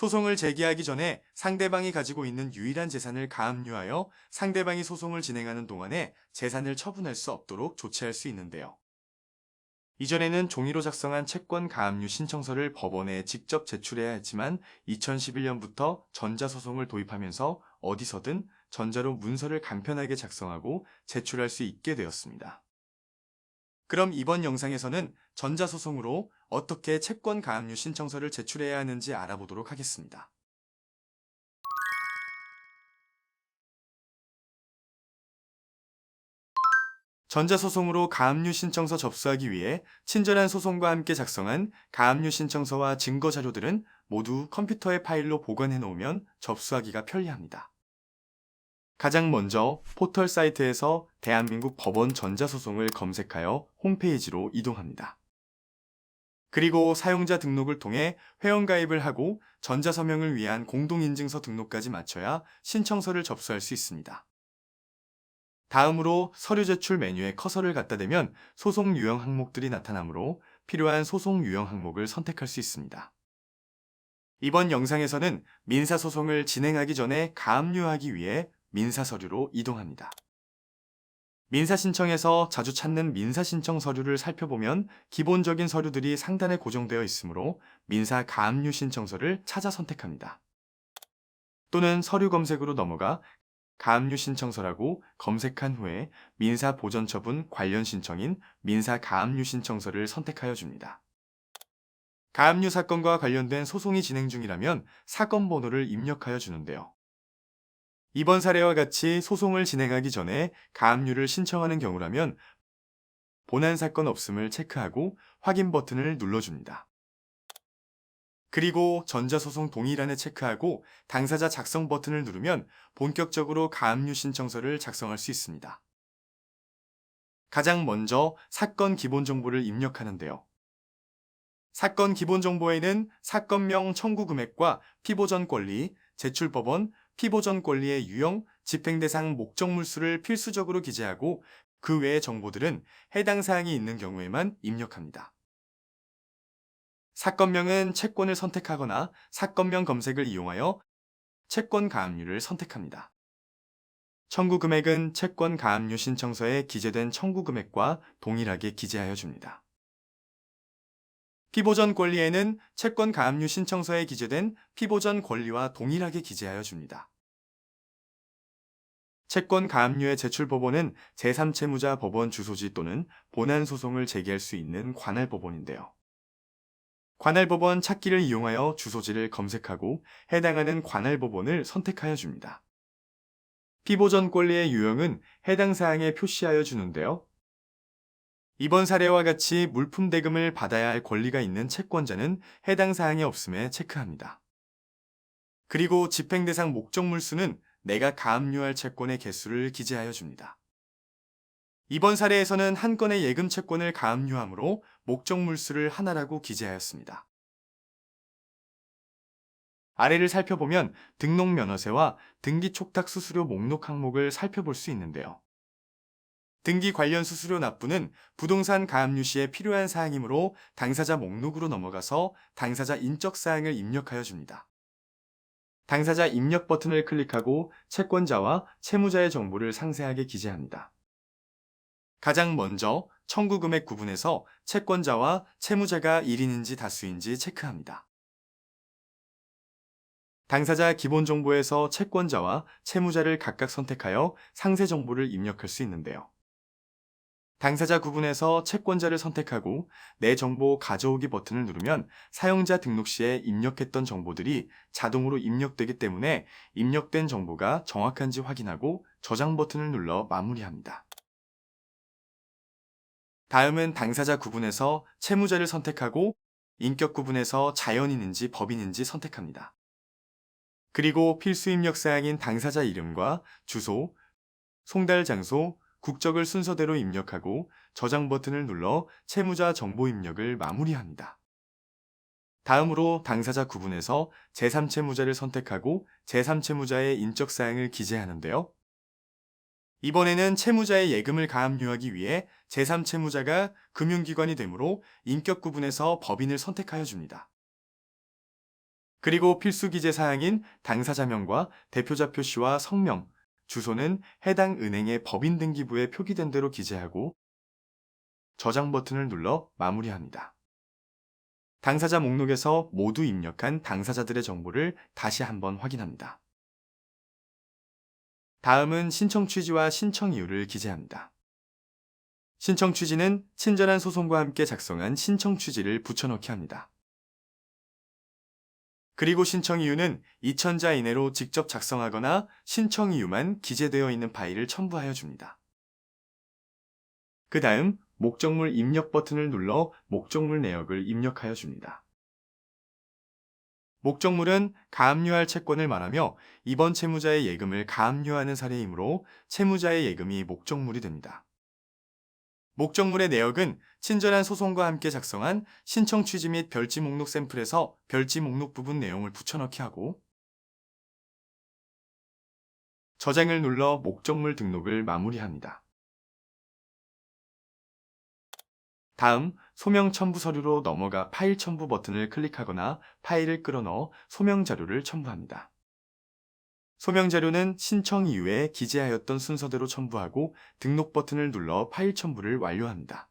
소송을 제기하기 전에 상대방이 가지고 있는 유일한 재산을 가압류하여 상대방이 소송을 진행하는 동안에 재산을 처분할 수 없도록 조치할 수 있는데요. 이전에는 종이로 작성한 채권 가압류 신청서를 법원에 직접 제출해야 했지만 2011년부터 전자소송을 도입하면서 어디서든 전자로 문서를 간편하게 작성하고 제출할 수 있게 되었습니다. 그럼 이번 영상에서는 전자소송으로 어떻게 채권 가압류 신청서를 제출해야 하는지 알아보도록 하겠습니다. 전자소송으로 가압류 신청서 접수하기 위해 친절한 소송과 함께 작성한 가압류 신청서와 증거 자료들은 모두 컴퓨터의 파일로 보관해 놓으면 접수하기가 편리합니다. 가장 먼저 포털 사이트에서 대한민국 법원 전자소송을 검색하여 홈페이지로 이동합니다. 그리고 사용자 등록을 통해 회원가입을 하고 전자서명을 위한 공동인증서 등록까지 마쳐야 신청서를 접수할 수 있습니다. 다음으로 서류 제출 메뉴에 커서를 갖다 대면 소송 유형 항목들이 나타나므로 필요한 소송 유형 항목을 선택할 수 있습니다. 이번 영상에서는 민사소송을 진행하기 전에 가압류하기 위해 민사서류로 이동합니다. 민사신청에서 자주 찾는 민사신청 서류를 살펴보면 기본적인 서류들이 상단에 고정되어 있으므로 민사 가압류 신청서를 찾아 선택합니다. 또는 서류 검색으로 넘어가 가압류 신청서라고 검색한 후에 민사 보전처분 관련 신청인 민사 가압류 신청서를 선택하여 줍니다. 가압류 사건과 관련된 소송이 진행 중이라면 사건 번호를 입력하여 주는데요. 이번 사례와 같이 소송을 진행하기 전에 가압류를 신청하는 경우라면 본안 사건 없음을 체크하고 확인 버튼을 눌러줍니다. 그리고 전자소송 동의란에 체크하고 당사자 작성 버튼을 누르면 본격적으로 가압류 신청서를 작성할 수 있습니다. 가장 먼저 사건 기본 정보를 입력하는데요. 사건 기본 정보에는 사건명 청구 금액과 피보전 권리, 제출법원, 피보전 권리의 유형, 집행대상 목적물수를 필수적으로 기재하고 그 외의 정보들은 해당 사항이 있는 경우에만 입력합니다. 사건명은 채권을 선택하거나 사건명 검색을 이용하여 채권 가압류를 선택합니다. 청구 금액은 채권 가압류 신청서에 기재된 청구 금액과 동일하게 기재하여 줍니다. 피보전 권리에는 채권 가압류 신청서에 기재된 피보전 권리와 동일하게 기재하여 줍니다. 채권 가압류의 제출법원은 제3채무자 법원 주소지 또는 본안 소송을 제기할 수 있는 관할법원인데요. 관할법원 찾기를 이용하여 주소지를 검색하고 해당하는 관할법원을 선택하여 줍니다. 피보전 권리의 유형은 해당 사항에 표시하여 주는데요. 이번 사례와 같이 물품 대금을 받아야 할 권리가 있는 채권자는 해당 사항이 없음에 체크합니다. 그리고 집행대상 목적물수는 내가 가압류할 채권의 개수를 기재하여 줍니다. 이번 사례에서는 한 건의 예금 채권을 가압류하므로 목적물수를 하나라고 기재하였습니다. 아래를 살펴보면 등록면허세와 등기촉탁 수수료 목록 항목을 살펴볼 수 있는데요. 등기 관련 수수료 납부는 부동산 가압류 시에 필요한 사항이므로 당사자 목록으로 넘어가서 당사자 인적사항을 입력하여 줍니다. 당사자 입력 버튼을 클릭하고 채권자와 채무자의 정보를 상세하게 기재합니다. 가장 먼저 청구 금액 구분에서 채권자와 채무자가 1인인지 다수인지 체크합니다. 당사자 기본 정보에서 채권자와 채무자를 각각 선택하여 상세 정보를 입력할 수 있는데요. 당사자 구분에서 채권자를 선택하고 내 정보 가져오기 버튼을 누르면 사용자 등록 시에 입력했던 정보들이 자동으로 입력되기 때문에 입력된 정보가 정확한지 확인하고 저장 버튼을 눌러 마무리합니다. 다음은 당사자 구분에서 채무자를 선택하고 인격 구분에서 자연인인지 법인인지 선택합니다. 그리고 필수 입력 사항인 당사자 이름과 주소, 송달 장소, 국적을 순서대로 입력하고 저장 버튼을 눌러 채무자 정보 입력을 마무리합니다. 다음으로 당사자 구분에서 제3채무자를 선택하고 제3채무자의 인적사항을 기재하는데요. 이번에는 채무자의 예금을 가압류하기 위해 제3채무자가 금융기관이 되므로 인격 구분에서 법인을 선택하여 줍니다. 그리고 필수 기재 사항인 당사자명과 대표자 표시와 성명, 주소는 해당 은행의 법인 등기부에 표기된 대로 기재하고 저장 버튼을 눌러 마무리합니다. 당사자 목록에서 모두 입력한 당사자들의 정보를 다시 한번 확인합니다. 다음은 신청 취지와 신청 이유를 기재합니다. 신청 취지는 친절한 소송과 함께 작성한 신청 취지를 붙여넣기 합니다. 그리고 신청 이유는 2000자 이내로 직접 작성하거나 신청 이유만 기재되어 있는 파일을 첨부하여 줍니다. 그 다음 목적물 입력 버튼을 눌러 목적물 내역을 입력하여 줍니다. 목적물은 가압류할 채권을 말하며 이번 채무자의 예금을 가압류하는 사례이므로 채무자의 예금이 목적물이 됩니다. 목적물의 내역은 친절한 소송과 함께 작성한 신청 취지 및 별지 목록 샘플에서 별지 목록 부분 내용을 붙여넣기 하고 저장을 눌러 목적물 등록을 마무리합니다. 다음 소명 첨부 서류로 넘어가 파일 첨부 버튼을 클릭하거나 파일을 끌어넣어 소명 자료를 첨부합니다. 소명 자료는 신청 이후에 기재하였던 순서대로 첨부하고 등록 버튼을 눌러 파일 첨부를 완료합니다.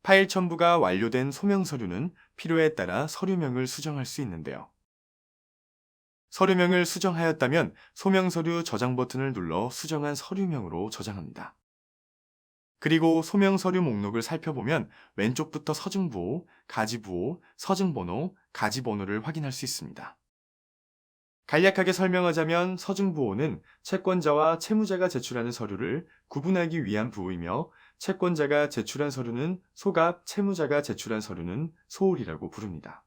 파일 첨부가 완료된 소명 서류는 필요에 따라 서류명을 수정할 수 있는데요. 서류명을 수정하였다면 소명 서류 저장 버튼을 눌러 수정한 서류명으로 저장합니다. 그리고 소명 서류 목록을 살펴보면 왼쪽부터 서증부호, 가지부호, 서증번호, 가지번호를 확인할 수 있습니다. 간략하게 설명하자면 서증부호는 채권자와 채무자가 제출하는 서류를 구분하기 위한 부호이며 채권자가 제출한 서류는 소갑, 채무자가 제출한 서류는 소홀이라고 부릅니다.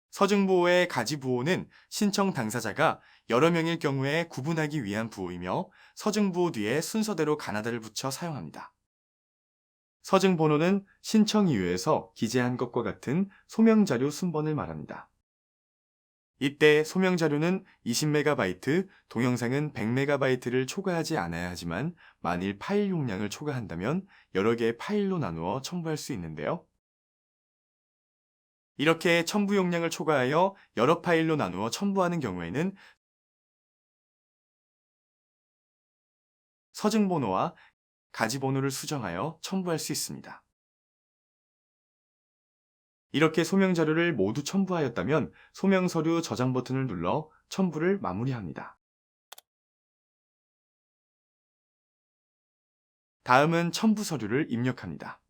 서증부호의 가지부호는 신청 당사자가 여러 명일 경우에 구분하기 위한 부호이며 서증부호 뒤에 순서대로 가나다를 붙여 사용합니다. 서증번호는 신청 이유에서 기재한 것과 같은 소명자료 순번을 말합니다. 이때 소명자료는 20MB, 동영상은 100MB를 초과하지 않아야 하지만 만일 파일 용량을 초과한다면 여러 개의 파일로 나누어 첨부할 수 있는데요. 이렇게 첨부 용량을 초과하여 여러 파일로 나누어 첨부하는 경우에는 서증번호와 가지번호를 수정하여 첨부할 수 있습니다. 이렇게 소명자료를 모두 첨부하였다면 소명서류 저장 버튼을 눌러 첨부를 마무리합니다. 다음은 첨부 서류를 입력합니다.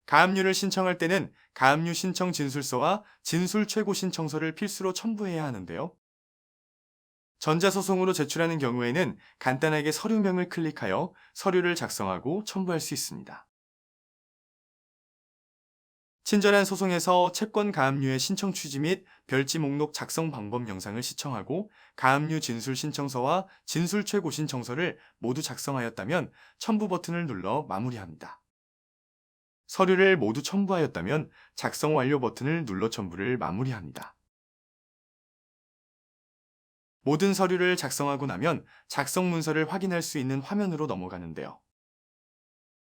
가압류를 신청할 때는 가압류 신청 진술서와 진술 최고 신청서를 필수로 첨부해야 하는데요. 전자소송으로 제출하는 경우에는 간단하게 서류명을 클릭하여 서류를 작성하고 첨부할 수 있습니다. 친절한 소송에서 채권 가압류의 신청 취지 및 별지 목록 작성 방법 영상을 시청하고 가압류 진술 신청서와 진술 최고 신청서를 모두 작성하였다면 첨부 버튼을 눌러 마무리합니다. 서류를 모두 첨부하였다면 작성 완료 버튼을 눌러 첨부를 마무리합니다. 모든 서류를 작성하고 나면 작성 문서를 확인할 수 있는 화면으로 넘어가는데요.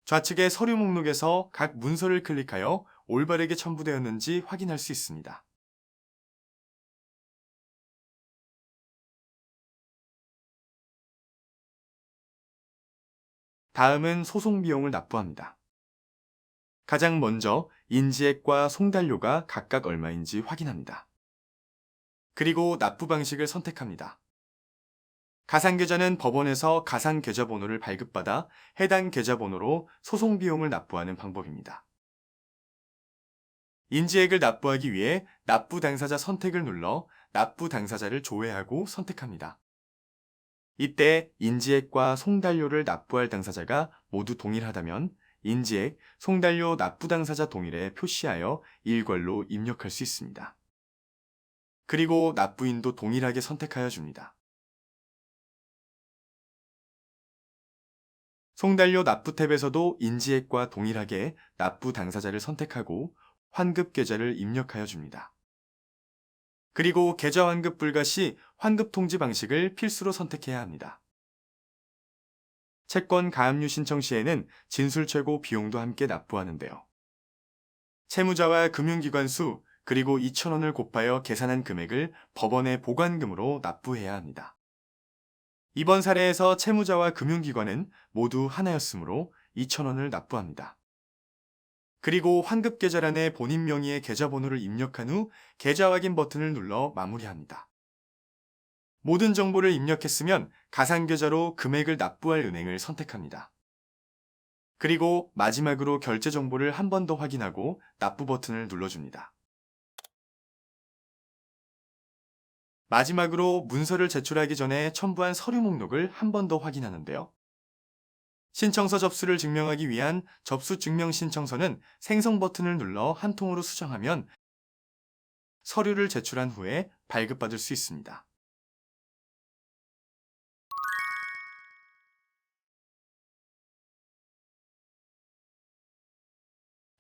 좌측의 서류 목록에서 각 문서를 클릭하여 올바르게 첨부되었는지 확인할 수 있습니다. 다음은 소송 비용을 납부합니다. 가장 먼저 인지액과 송달료가 각각 얼마인지 확인합니다. 그리고 납부 방식을 선택합니다. 가상계좌는 법원에서 가상계좌번호를 발급받아 해당 계좌번호로 소송 비용을 납부하는 방법입니다. 인지액을 납부하기 위해 납부 당사자 선택을 눌러 납부 당사자를 조회하고 선택합니다. 이때 인지액과 송달료를 납부할 당사자가 모두 동일하다면 인지액, 송달료 납부 당사자 동일에 표시하여 일괄로 입력할 수 있습니다. 그리고 납부인도 동일하게 선택하여 줍니다. 송달료 납부 탭에서도 인지액과 동일하게 납부 당사자를 선택하고 환급 계좌를 입력하여 줍니다. 그리고 계좌 환급 불가 시 환급 통지 방식을 필수로 선택해야 합니다. 채권 가압류 신청 시에는 진술 최고 비용도 함께 납부하는데요. 채무자와 금융기관 수, 그리고 2,000원을 곱하여 계산한 금액을 법원에 보관금으로 납부해야 합니다. 이번 사례에서 채무자와 금융기관은 모두 하나였으므로 2,000원을 납부합니다. 그리고 환급계좌란에 본인 명의의 계좌번호를 입력한 후 계좌 확인 버튼을 눌러 마무리합니다. 모든 정보를 입력했으면 가상계좌로 금액을 납부할 은행을 선택합니다. 그리고 마지막으로 결제 정보를 한 번 더 확인하고 납부 버튼을 눌러줍니다. 마지막으로 문서를 제출하기 전에 첨부한 서류 목록을 한 번 더 확인하는데요. 신청서 접수를 증명하기 위한 접수 증명 신청서는 생성 버튼을 눌러 한 통으로 수정하면 서류를 제출한 후에 발급받을 수 있습니다.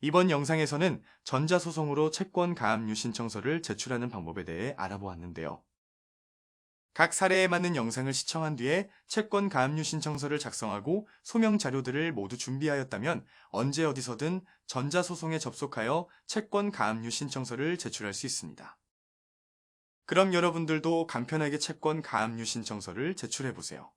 이번 영상에서는 전자소송으로 채권 가압류 신청서를 제출하는 방법에 대해 알아보았는데요. 각 사례에 맞는 영상을 시청한 뒤에 채권 가압류 신청서를 작성하고 소명 자료들을 모두 준비하였다면 언제 어디서든 전자소송에 접속하여 채권 가압류 신청서를 제출할 수 있습니다. 그럼 여러분들도 간편하게 채권 가압류 신청서를 제출해보세요.